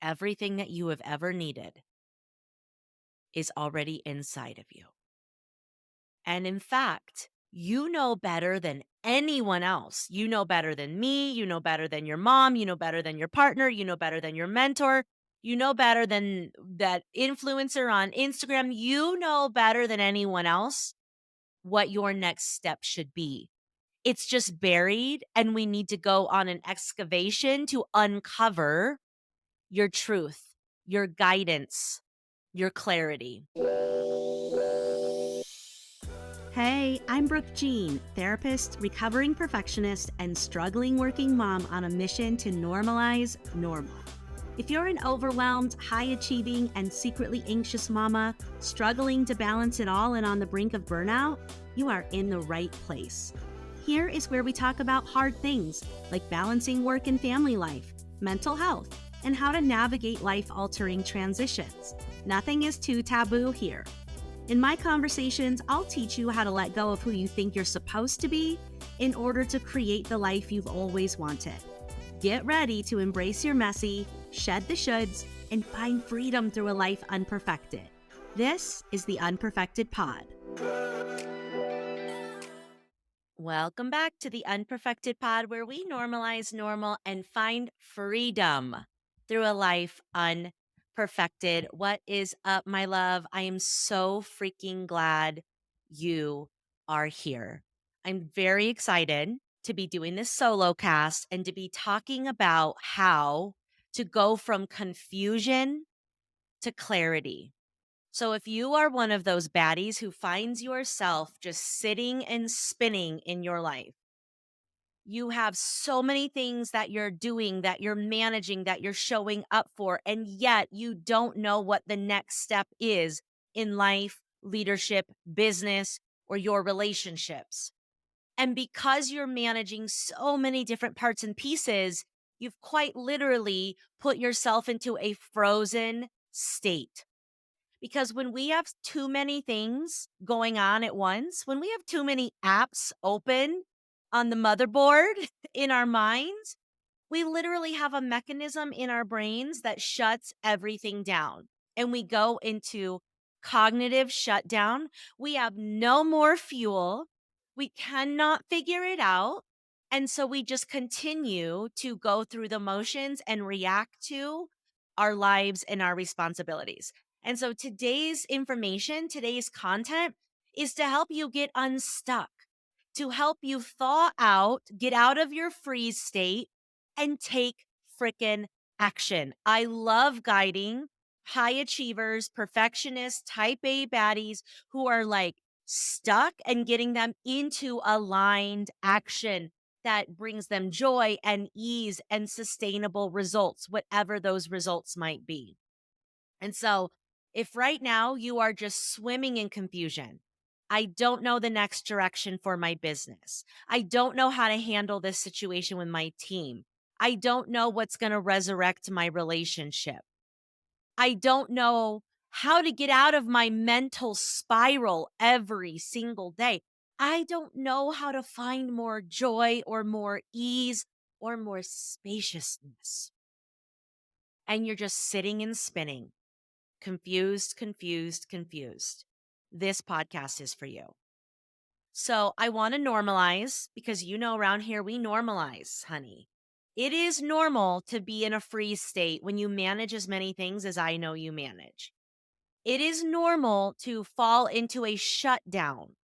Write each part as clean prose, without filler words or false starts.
everything that you have ever needed is already inside of you. And in fact, you know better than anyone else. You know better than me. You know better than your mom. You know better than your partner. You know better than your mentor. You know better than that influencer on Instagram. You know better than anyone else what your next step should be. It's just buried, and we need to go on an excavation to uncover your truth, your guidance, your clarity. Hey, I'm Brooke Jean, therapist, recovering perfectionist, and struggling working mom on a mission to normalize normal. If you're an overwhelmed, high-achieving, and secretly anxious mama, struggling to balance it all and on the brink of burnout, you are in the right place. Here is where we talk about hard things like balancing work and family life, mental health, and how to navigate life-altering transitions. Nothing is too taboo here. In my conversations, I'll teach you how to let go of who you think you're supposed to be in order to create the life you've always wanted. Get ready to embrace your messy, shed the shoulds, and find freedom through a life unperfected. This is the Unperfected Pod. Welcome back to the Unperfected Pod, where we normalize normal and find freedom through a life unperfected. What is up, my love? I am so freaking glad you are here. I'm very excited to be doing this solo cast and to be talking about how to go from confusion to clarity. So if you are one of those baddies who finds yourself just sitting and spinning in your life, you have so many things that you're doing, that you're managing, that you're showing up for, and yet you don't know what the next step is in life, leadership, business, or your relationships. And because you're managing so many different parts and pieces, you've quite literally put yourself into a frozen state. Because when we have too many things going on at once, when we have too many apps open on the motherboard in our minds, we literally have a mechanism in our brains that shuts everything down. And we go into cognitive shutdown. We have no more fuel. We cannot figure it out. And so we just continue to go through the motions and react to our lives and our responsibilities. And so today's information, today's content is to help you get unstuck, to help you thaw out, get out of your freeze state, and take frickin' action. I love guiding high achievers, perfectionists, type A baddies who are like stuck and getting them into aligned action that brings them joy and ease and sustainable results, whatever those results might be. And so, if right now you are just swimming in confusion, I don't know the next direction for my business. I don't know how to handle this situation with my team. I don't know what's going to resurrect my relationship. I don't know how to get out of my mental spiral every single day. I don't know how to find more joy or more ease or more spaciousness. And you're just sitting and spinning. Confused, confused, confused. This podcast is for you. So I want to normalize because around here we normalize, honey. It is normal to be in a freeze state when you manage as many things as I know you manage. It is normal to fall into a shutdown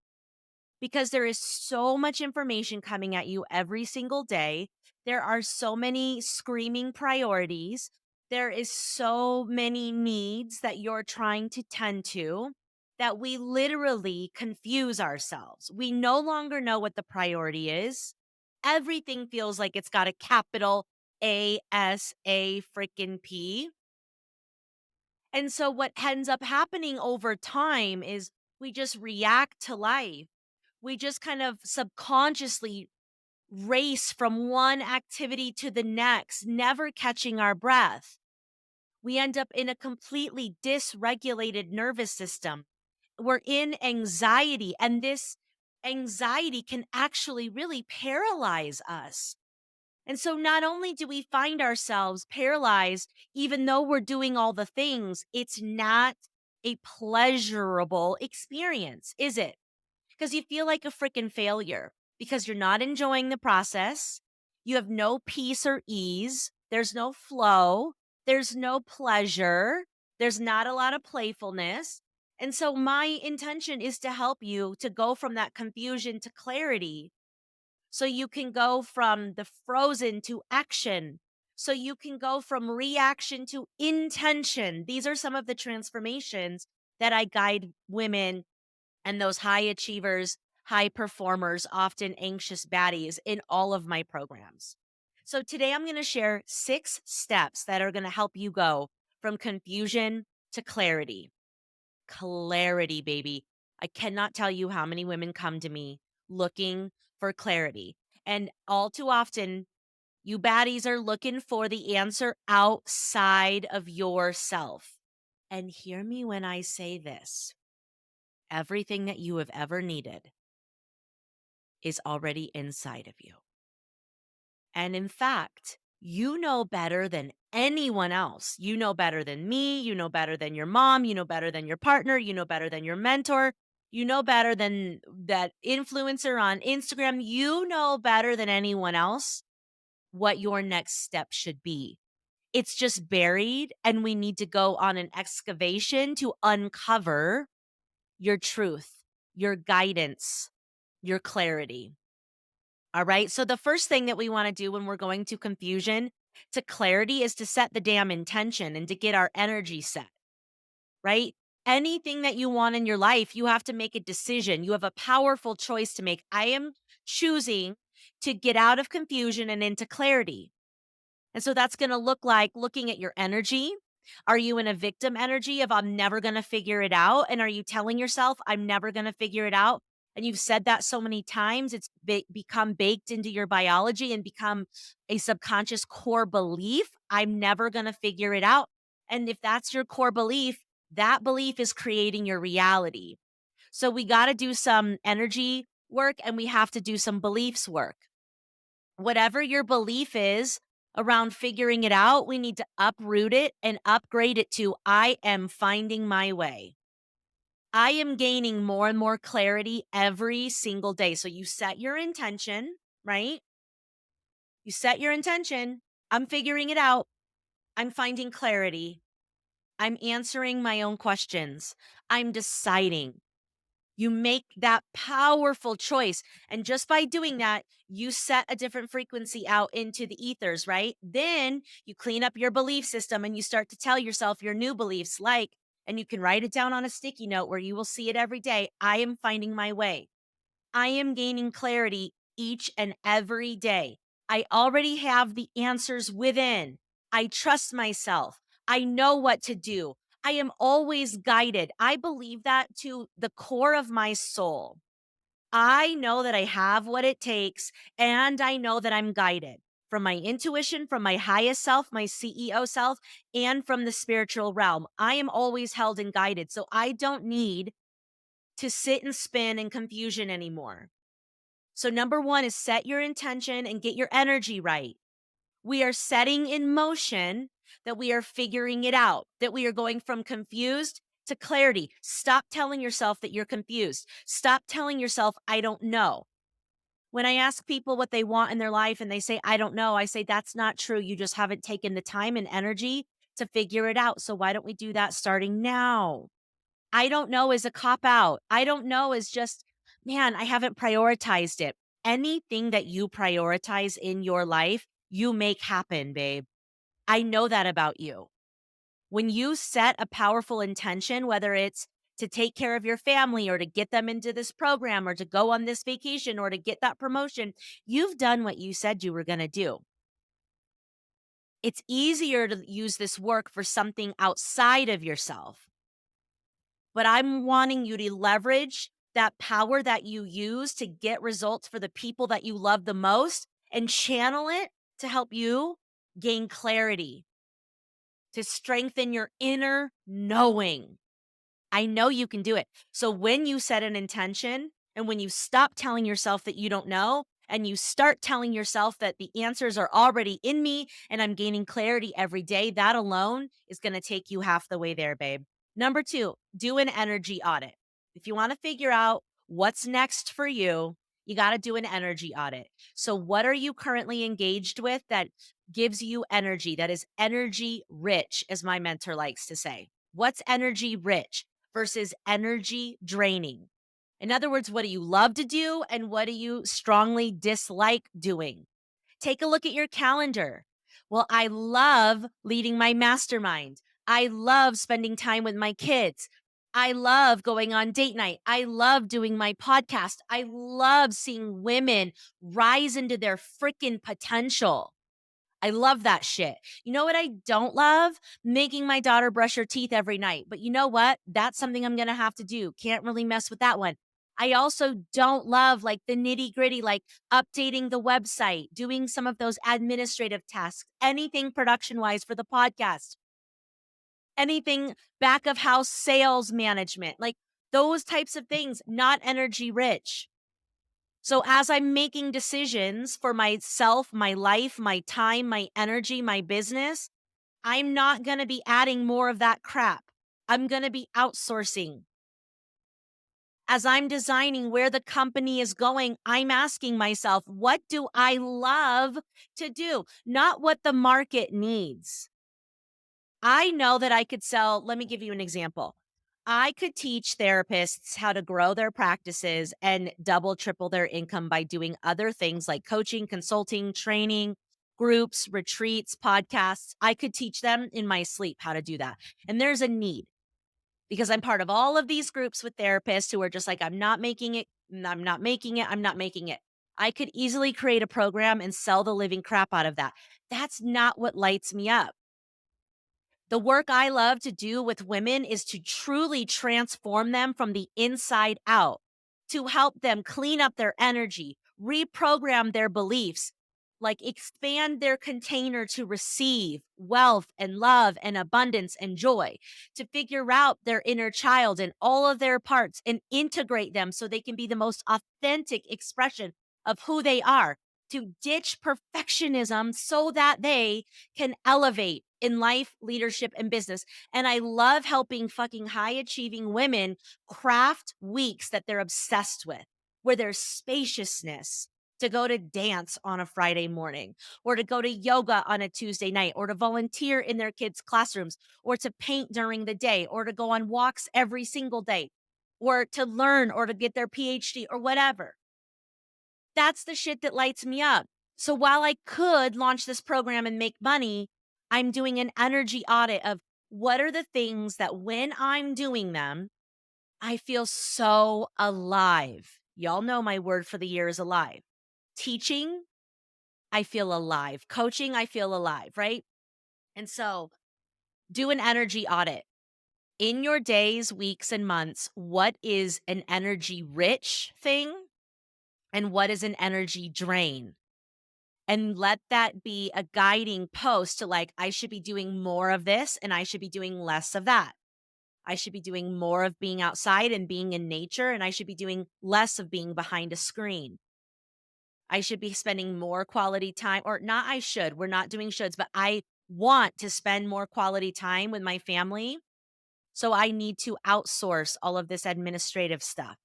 because there is so much information coming at you every single day. There are so many screaming priorities. There is so many needs that you're trying to tend to that we literally confuse ourselves. We no longer know what the priority is. Everything feels like it's got a capital A freaking P. And so what ends up happening over time is we just react to life. We just kind of subconsciously race from one activity to the next, never catching our breath. We end up in a completely dysregulated nervous system. We're in anxiety, and this anxiety can actually really paralyze us. And so not only do we find ourselves paralyzed, even though we're doing all the things, it's not a pleasurable experience, is it? Because you feel like a freaking failure because you're not enjoying the process. You have no peace or ease. There's no flow. There's no pleasure. There's not a lot of playfulness. And so, my intention is to help you to go from that confusion to clarity so you can go from the frozen to action. So you can go from reaction to intention. These are some of the transformations that I guide women and those high achievers, high performers, often anxious baddies in all of my programs. So today I'm going to share 6 steps that are going to help you go from confusion to clarity. Clarity, baby. I cannot tell you how many women come to me looking for clarity. And all too often, you baddies are looking for the answer outside of yourself. And hear me when I say this, everything that you have ever needed is already inside of you. And in fact, you know better than anyone else. You know better than me. You know better than your mom. You know better than your partner. You know better than your mentor. You know better than that influencer on Instagram. You know better than anyone else what your next step should be. It's just buried, and we need to go on an excavation to uncover your truth, your guidance, your clarity. All right. So, the first thing that we want to do when we're going to confusion to clarity is to set the damn intention and to get our energy set, right? Anything that you want in your life, you have to make a decision. You have a powerful choice to make. I am choosing to get out of confusion and into clarity. And so that's going to look like looking at your energy. Are you in a victim energy of I'm never going to figure it out? And are you telling yourself I'm never going to figure it out? And you've said that so many times, it's become baked into your biology and become a subconscious core belief. I'm never going to figure it out. And if that's your core belief, that belief is creating your reality. So we got to do some energy work and we have to do some beliefs work. Whatever your belief is around figuring it out, we need to uproot it and upgrade it to I am finding my way. I am gaining more and more clarity every single day. So you set your intention, right? You set your intention. I'm figuring it out. I'm finding clarity. I'm answering my own questions. I'm deciding. You make that powerful choice. And just by doing that, you set a different frequency out into the ethers, right? Then you clean up your belief system and you start to tell yourself your new beliefs, like, and you can write it down on a sticky note where you will see it every day. I am finding my way. I am gaining clarity each and every day. I already have the answers within. I trust myself. I know what to do. I am always guided. I believe that to the core of my soul. I know that I have what it takes, and I know that I'm guided from my intuition, from my highest self, my CEO self, and from the spiritual realm. I am always held and guided. So I don't need to sit and spin in confusion anymore. So, number one is set your intention and get your energy right. We are setting in motion that we are figuring it out, that we are going from confused to clarity. Stop telling yourself that you're confused. Stop telling yourself, I don't know. When I ask people what they want in their life and they say, I don't know, I say, that's not true. You just haven't taken the time and energy to figure it out. So, why don't we do that starting now? I don't know is a cop out. I don't know is just, man, I haven't prioritized it. Anything that you prioritize in your life, you make happen, babe. I know that about you. When you set a powerful intention, whether it's to take care of your family or to get them into this program or to go on this vacation or to get that promotion, you've done what you said you were going to do. It's easier to use this work for something outside of yourself. But I'm wanting you to leverage that power that you use to get results for the people that you love the most and channel it to help you gain clarity, to strengthen your inner knowing. I know you can do it. So when you set an intention and when you stop telling yourself that you don't know, and you start telling yourself that the answers are already in me and I'm gaining clarity every day, that alone is going to take you half the way there, babe. Number two, do an energy audit. If you want to figure out what's next for you, you got to do an energy audit. So, what are you currently engaged with that gives you energy, that is energy rich, as my mentor likes to say? What's energy rich versus energy draining? In other words, what do you love to do and what do you strongly dislike doing? Take a look at your calendar. Well, I love leading my mastermind. I love spending time with my kids. I love going on date night. I love doing my podcast. I love seeing women rise into their freaking potential. I love that shit. You know what I don't love? Making my daughter brush her teeth every night. But you know what? That's something I'm going to have to do. Can't really mess with that one. I also don't love like the nitty gritty, like updating the website, doing some of those administrative tasks, anything production wise for the podcast, anything back of house sales management, like those types of things, not energy rich. So as I'm making decisions for myself, my life, my time, my energy, my business, I'm not going to be adding more of that crap. I'm going to be outsourcing. As I'm designing where the company is going, I'm asking myself, what do I love to do? Not what the market needs. I know that I could sell, let me give you an example. I could teach therapists how to grow their practices and double, triple their income by doing other things like coaching, consulting, training, groups, retreats, podcasts. I could teach them in my sleep how to do that. And there's a need because I'm part of all of these groups with therapists who are just like, I'm not making it, I'm not making it, I'm not making it. I could easily create a program and sell the living crap out of that. That's not what lights me up. The work I love to do with women is to truly transform them from the inside out, to help them clean up their energy, reprogram their beliefs, like expand their container to receive wealth and love and abundance and joy, to figure out their inner child and all of their parts and integrate them so they can be the most authentic expression of who they are, to ditch perfectionism so that they can elevate in life, leadership, and business. And I love helping fucking high achieving women craft weeks that they're obsessed with, where there's spaciousness to go to dance on a Friday morning, or to go to yoga on a Tuesday night, or to volunteer in their kids' classrooms, or to paint during the day, or to go on walks every single day, or to learn or to get their PhD or whatever. That's the shit that lights me up. So while I could launch this program and make money, I'm doing an energy audit of what are the things that when I'm doing them, I feel so alive. Y'all know my word for the year is alive. Teaching, I feel alive. Coaching, I feel alive, right? And so do an energy audit. In your days, weeks, and months, what is an energy rich thing and what is an energy drain? And let that be a guiding post to like, I should be doing more of this and I should be doing less of that. I should be doing more of being outside and being in nature, and I should be doing less of being behind a screen. I should be spending more quality time, or not, I should. We're not doing shoulds, but I want to spend more quality time with my family. So I need to outsource all of this administrative stuff.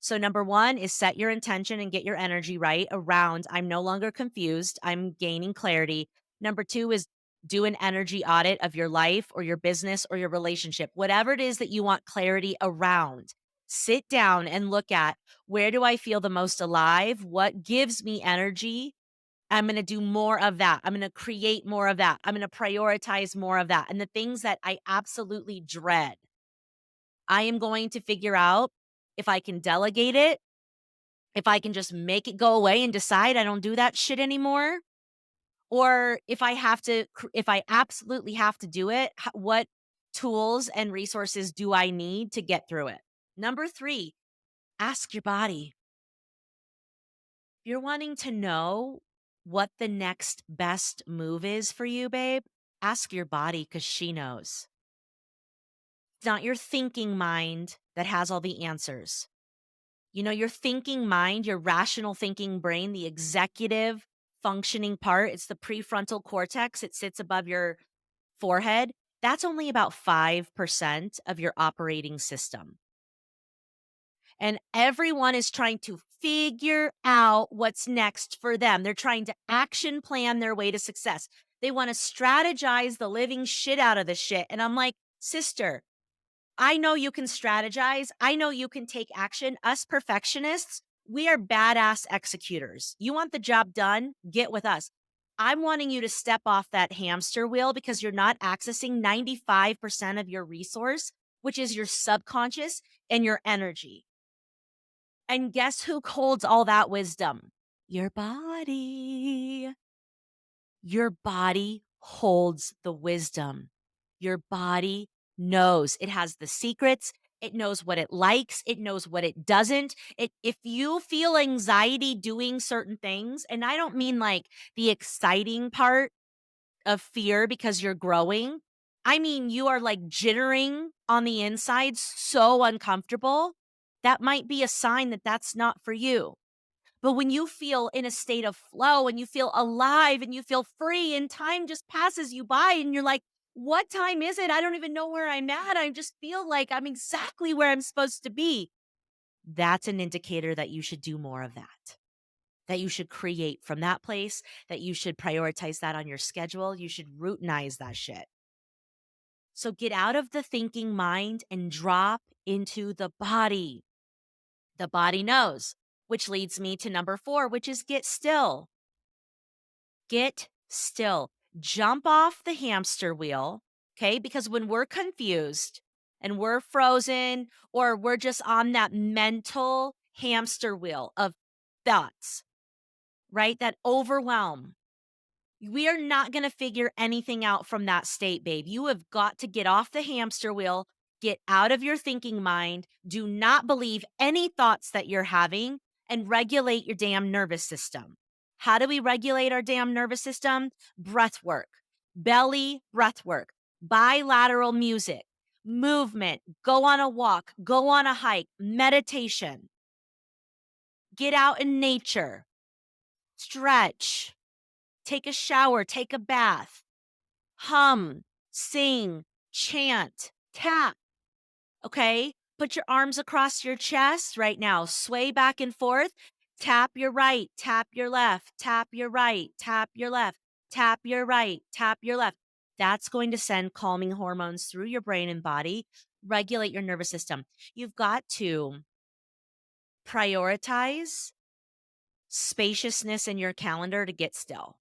So, number one is set your intention and get your energy right around I'm no longer confused, I'm gaining clarity. Number two is do an energy audit of your life or your business or your relationship, whatever it is that you want clarity around. Sit down and look at where do I feel the most alive? What gives me energy? I'm going to do more of that. I'm going to create more of that. I'm going to prioritize more of that. And the things that I absolutely dread, I am going to figure out if I can delegate it, if I can just make it go away and decide I don't do that shit anymore, or if I have to, if I absolutely have to do it, what tools and resources do I need to get through it? Number three, ask your body. If you're wanting to know what the next best move is for you, babe, ask your body because she knows. It's not your thinking mind that has all the answers. Your thinking mind, your rational thinking brain, the executive functioning part, it's the prefrontal cortex. It sits above your forehead. That's only about 5% of your operating system. And everyone is trying to figure out what's next for them. They're trying to action plan their way to success. They want to strategize the living shit out of the shit. And I'm like, sister, I know you can strategize. I know you can take action. Us perfectionists, we are badass executors. You want the job done? Get with us. I'm wanting you to step off that hamster wheel because you're not accessing 95% of your resource, which is your subconscious and your energy. And guess who holds all that wisdom? Your body. Your body holds the wisdom. Your body knows. It has the secrets. It knows what it likes. It knows what it doesn't. If you feel anxiety doing certain things, and I don't mean like the exciting part of fear because you're growing. I mean, you are like jittering on the inside, so uncomfortable. That might be a sign that that's not for you. But when you feel in a state of flow and you feel alive and you feel free and time just passes you by and you're like, what time is it? I don't even know where I'm at. I just feel like I'm exactly where I'm supposed to be. That's an indicator that you should do more of that you should create from that place, that you should prioritize that on your schedule. You should routinize that shit. So get out of the thinking mind and drop into the body. The body knows, which leads me to number 4, which is get still. Get still. Jump off the hamster wheel, okay? Because when we're confused and we're frozen or we're just on that mental hamster wheel of thoughts, right? That overwhelm. We are not going to figure anything out from that state, babe. You have got to get off the hamster wheel, get out of your thinking mind, do not believe any thoughts that you're having, and regulate your damn nervous system. How do we regulate our damn nervous system? Breath work, belly breath work, bilateral music, movement, go on a walk, go on a hike, meditation, get out in nature, stretch, take a shower, take a bath, hum, sing, chant, tap. Okay? Put your arms across your chest right now. Sway back and forth. Tap your right, tap your left, tap your right, tap your left, tap your right, tap your left. That's going to send calming hormones through your brain and body, regulate your nervous system. You've got to prioritize spaciousness in your calendar to get still.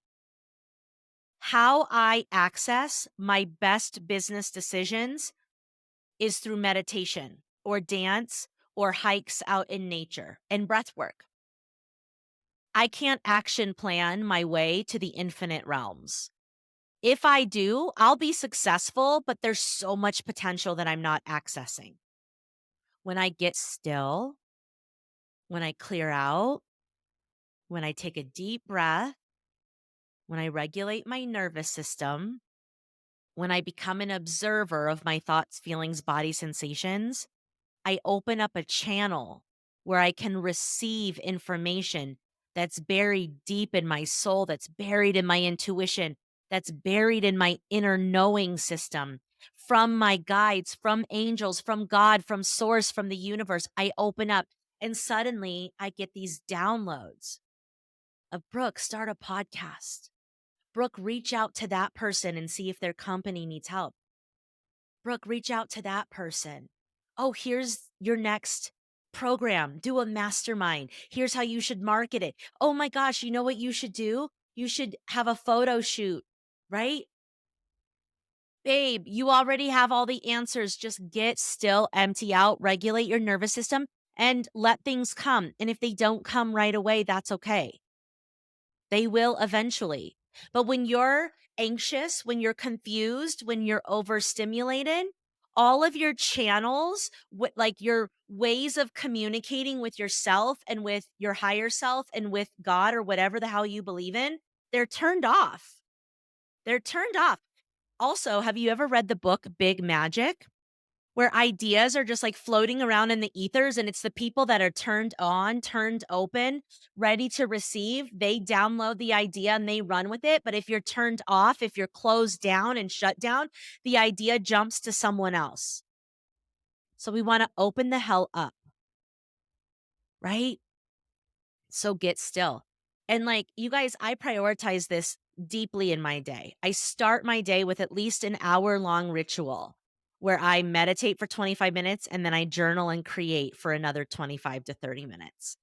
How I access my best business decisions is through meditation or dance or hikes out in nature and breath work. I can't action plan my way to the infinite realms. If I do, I'll be successful, but there's so much potential that I'm not accessing. When I get still, when I clear out, when I take a deep breath, when I regulate my nervous system, when I become an observer of my thoughts, feelings, body sensations, I open up a channel where I can receive information that's buried deep in my soul, that's buried in my intuition, that's buried in my inner knowing system from my guides, from angels, from God, from source, from the universe. I open up and suddenly I get these downloads of Brooke, start a podcast. Brooke, reach out to that person and see if their company needs help. Brooke, reach out to that person. Oh, here's your next program. Do a mastermind. Here's how you should market it. Oh my gosh, you know what you should do? You should have a photo shoot, right? Babe, you already have all the answers. Just get still, empty out, regulate your nervous system, and let things come. And if they don't come right away, that's okay. They will eventually. But when you're anxious, when you're confused, when you're overstimulated, all of your channels, like your ways of communicating with yourself and with your higher self and with God or whatever the hell you believe in, they're turned off. They're turned off. Also, have you ever read the book Big Magic? where ideas are just like floating around in the ethers, and it's the people that are turned on, turned open, ready to receive. They download the idea and they run with it. But if you're turned off, if you're closed down and shut down, the idea jumps to someone else. So we want to open the hell up, right? So get still. And like you guys, I prioritize this deeply in my day. I start my day with at least an hour long ritual where I meditate for 25 minutes and then I journal and create for another 25 to 30 minutes.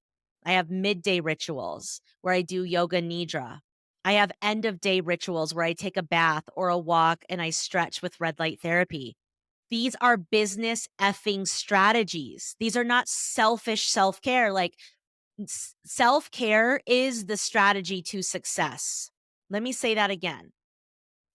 I have midday rituals where I do yoga nidra. I have end of day rituals where I take a bath or a walk and I stretch with red light therapy. These are business effing strategies. These are not selfish self care. Like, self care is the strategy to success. Let me say that again.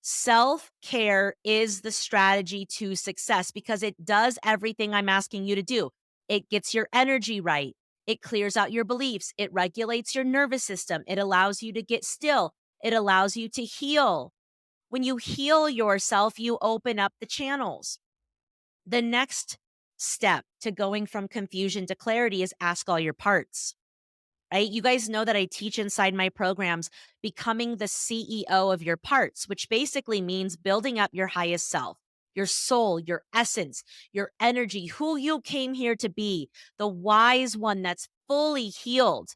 Self care is the strategy to success because it does everything I'm asking you to do. It gets your energy right. It clears out your beliefs. It regulates your nervous system. It allows you to get still. It allows you to heal. When you heal yourself, you open up the channels. The next step to going from confusion to clarity is ask all your parts. Right? You guys know that I teach inside my programs becoming the CEO of your parts, which basically means building up your highest self, your soul, your essence, your energy, who you came here to be, the wise one that's fully healed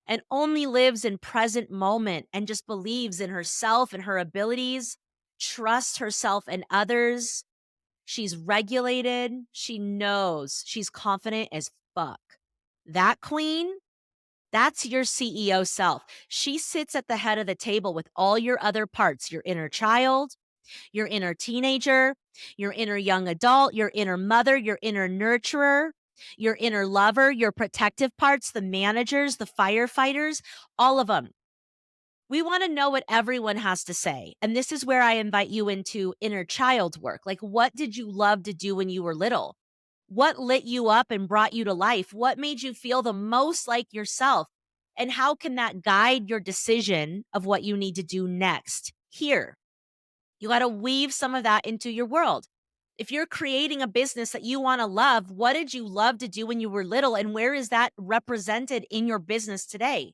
and only lives in present moment and just believes in herself and her abilities, trusts herself and others. She's regulated. She knows she's confident as fuck. That queen, that's your CEO self. She sits at the head of the table with all your other parts, your inner child, your inner teenager, your inner young adult, your inner mother, your inner nurturer, your inner lover, your protective parts, the managers, the firefighters, all of them. We want to know what everyone has to say. And this is where I invite you into inner child work. Like, what did you love to do when you were little? What lit you up and brought you to life? What made you feel the most like yourself? And how can that guide your decision of what you need to do next? Here, you got to weave some of that into your world. If you're creating a business that you want to love, what did you love to do when you were little? And where is that represented in your business today?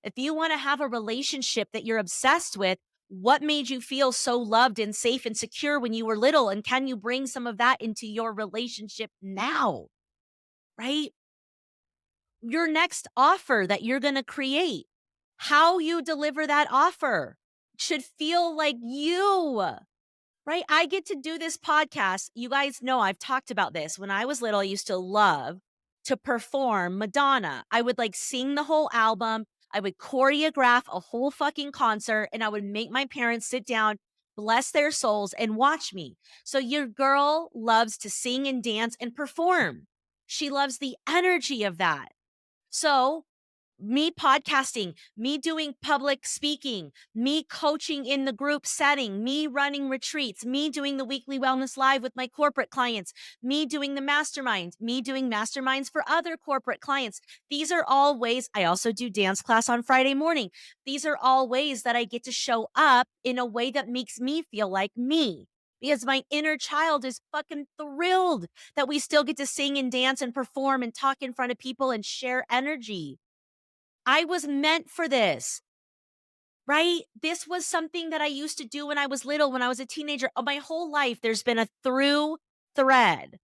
If you want to have a relationship that you're obsessed with, what made you feel so loved and safe and secure when you were little? And can you bring some of that into your relationship now? Right? Your next offer that you're going to create, how you deliver that offer should feel like you. Right? I get to do this podcast. You guys know I've talked about this. When I was little, I used to love to perform Madonna. I would like sing the whole album. I would choreograph a whole fucking concert and I would make my parents sit down, bless their souls, and watch me. So your girl loves to sing and dance and perform. She loves the energy of that. So me podcasting, me doing public speaking, me coaching in the group setting, me running retreats, me doing the weekly wellness live with my corporate clients, me doing the masterminds, me doing masterminds for other corporate clients. These are all ways. I also do dance class on Friday morning. These are all ways that I get to show up in a way that makes me feel like me. Because my inner child is fucking thrilled that we still get to sing and dance and perform and talk in front of people and share energy. I was meant for this, right? This was something that I used to do when I was little, when I was a teenager. My whole life, there's been a through thread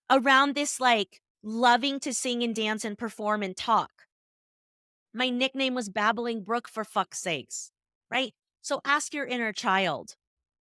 around this, like loving to sing and dance and perform and talk. My nickname was Babbling Brooke, for fuck's sakes, right? So ask your inner child.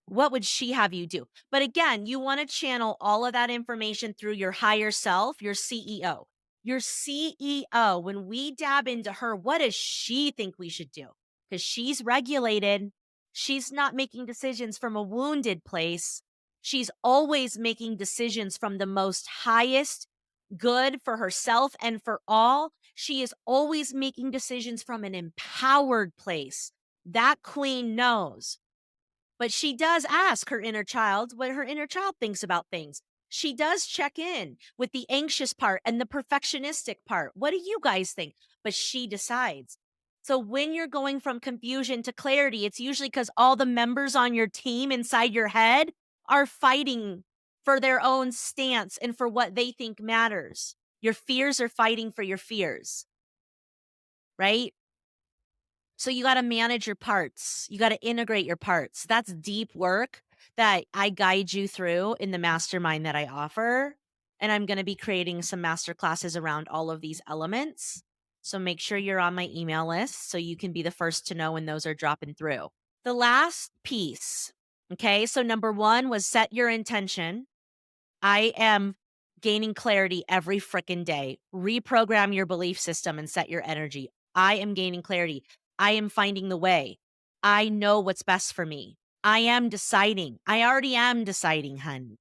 What would she have you do? But again, you want to channel all of that information through your higher self, your CEO. Your CEO, when we dab into her, what does she think we should do? Because she's regulated. She's not making decisions from a wounded place. She's always making decisions from the most highest good for herself and for all. She is always making decisions from an empowered place. That queen knows. But she does ask her inner child what her inner child thinks about things. She does check in with the anxious part and the perfectionistic part. What do you guys think? But she decides. So when you're going from confusion to clarity, it's usually because all the members on your team inside your head are fighting for their own stance and for what they think matters. Your fears are fighting for your fears, right? So you got to manage your parts. You got to integrate your parts. That's deep work that I guide you through in the mastermind that I offer. And I'm going to be creating some master classes around all of these elements. So make sure you're on my email list so you can be the first to know when those are dropping through. The last piece, okay? So number 1 was set your intention. I am gaining clarity every frickin' day. Reprogram your belief system and set your energy. I am gaining clarity. I am finding the way. I know what's best for me. I am deciding. I already am deciding, honey.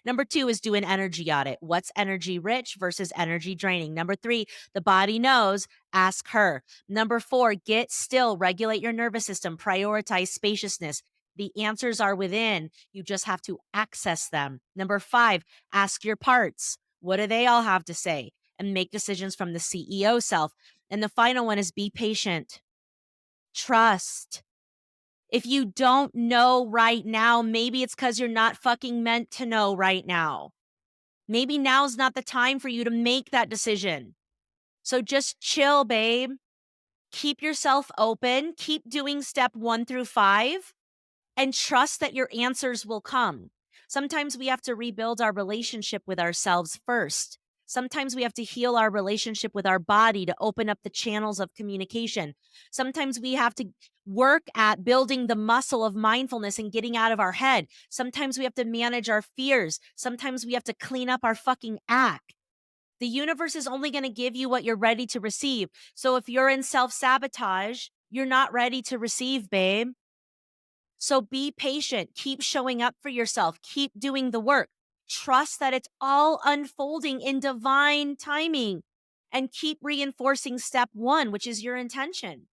Number 2 is do an energy audit. What's energy rich versus energy draining? Number 3, the body knows, ask her. Number 4, get still, regulate your nervous system, prioritize spaciousness. The answers are within. You just have to access them. Number 5, ask your parts. What do they all have to say? And make decisions from the CEO self. And the final one is be patient. Trust. If you don't know right now, maybe it's because you're not fucking meant to know right now. Maybe now's not the time for you to make that decision. So just chill, babe. Keep yourself open. Keep doing step 1 through 5 and trust that your answers will come. Sometimes we have to rebuild our relationship with ourselves first. Sometimes we have to heal our relationship with our body to open up the channels of communication. Sometimes we have to work at building the muscle of mindfulness and getting out of our head. Sometimes we have to manage our fears. Sometimes we have to clean up our fucking act. The universe is only going to give you what you're ready to receive. So if you're in self-sabotage, you're not ready to receive, babe. So be patient. Keep showing up for yourself. Keep doing the work. Trust that it's all unfolding in divine timing. And keep reinforcing step 1, which is your intention.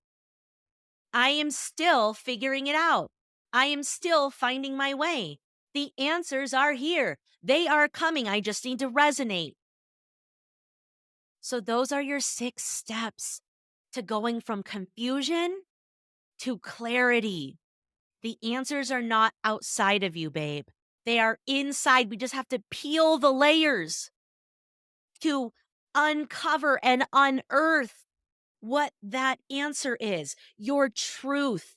I am still figuring it out. I am still finding my way. The answers are here. They are coming. I just need to resonate. So those are your 6 steps to going from confusion to clarity. The answers are not outside of you, babe. They are inside. We just have to peel the layers to uncover and unearth what that answer is, your truth.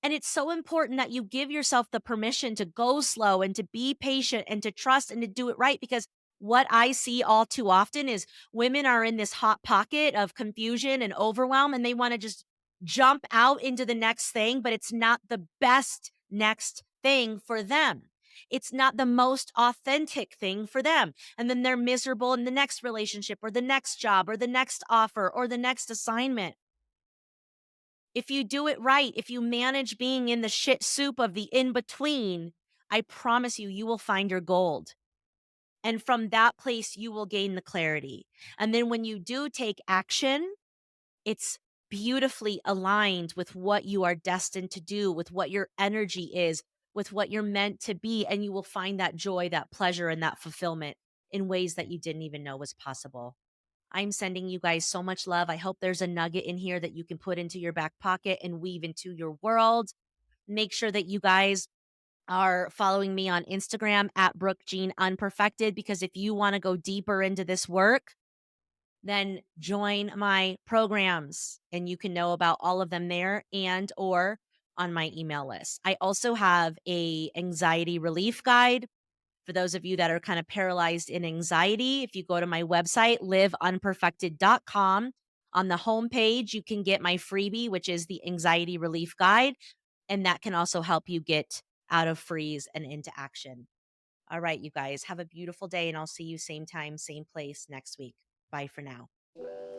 And it's so important that you give yourself the permission to go slow and to be patient and to trust and to do it right. Because what I see all too often is women are in this hot pocket of confusion and overwhelm, and they want to just jump out into the next thing, but it's not the best next thing for them. It's not the most authentic thing for them. And then they're miserable in the next relationship or the next job or the next offer or the next assignment. If you do it right, if you manage being in the shit soup of the in-between, I promise you, you will find your gold. And from that place, you will gain the clarity. And then when you do take action, it's beautifully aligned with what you are destined to do, with what your energy is, with what you're meant to be. And you will find that joy, that pleasure, and that fulfillment in ways that you didn't even know was possible. I'm sending you guys so much love. I hope there's a nugget in here that you can put into your back pocket and weave into your world. Make sure that you guys are following me on Instagram at Brooke Jean Unperfected, because if you want to go deeper into this work, then join my programs and you can know about all of them there and or on my email list. I also have a anxiety relief guide for those of you that are kind of paralyzed in anxiety. If you go to my website, liveunperfected.com, on the homepage, you can get my freebie, which is the anxiety relief guide. And that can also help you get out of freeze and into action. All right, you guys, have a beautiful day, and I'll see you same time, same place next week. Bye for now.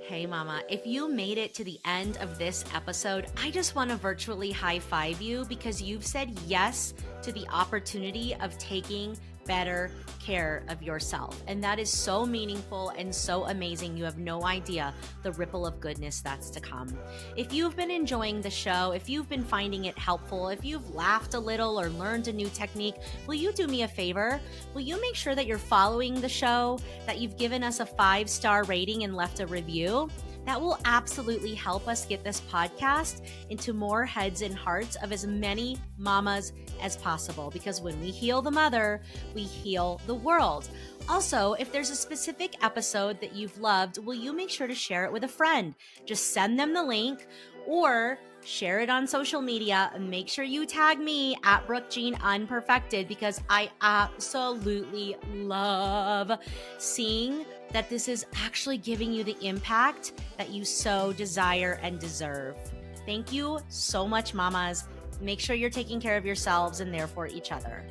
Hey, mama, if you made it to the end of this episode, I just want to virtually high five you because you've said yes to the opportunity of taking better care of yourself. And that is so meaningful and so amazing. You have no idea the ripple of goodness that's to come. If you've been enjoying the show, if you've been finding it helpful, if you've laughed a little or learned a new technique, will you do me a favor? Will you make sure that you're following the show, that you've given us a 5-star rating and left a review? That will absolutely help us get this podcast into more heads and hearts of as many mamas as possible. Because when we heal the mother, we heal the world. Also, if there's a specific episode that you've loved, will you make sure to share it with a friend? Just send them the link or share it on social media and make sure you tag me at Brooke Jean Unperfected, because I absolutely love seeing that this is actually giving you the impact that you so desire and deserve. Thank you so much, mamas. Make sure you're taking care of yourselves and therefore each other.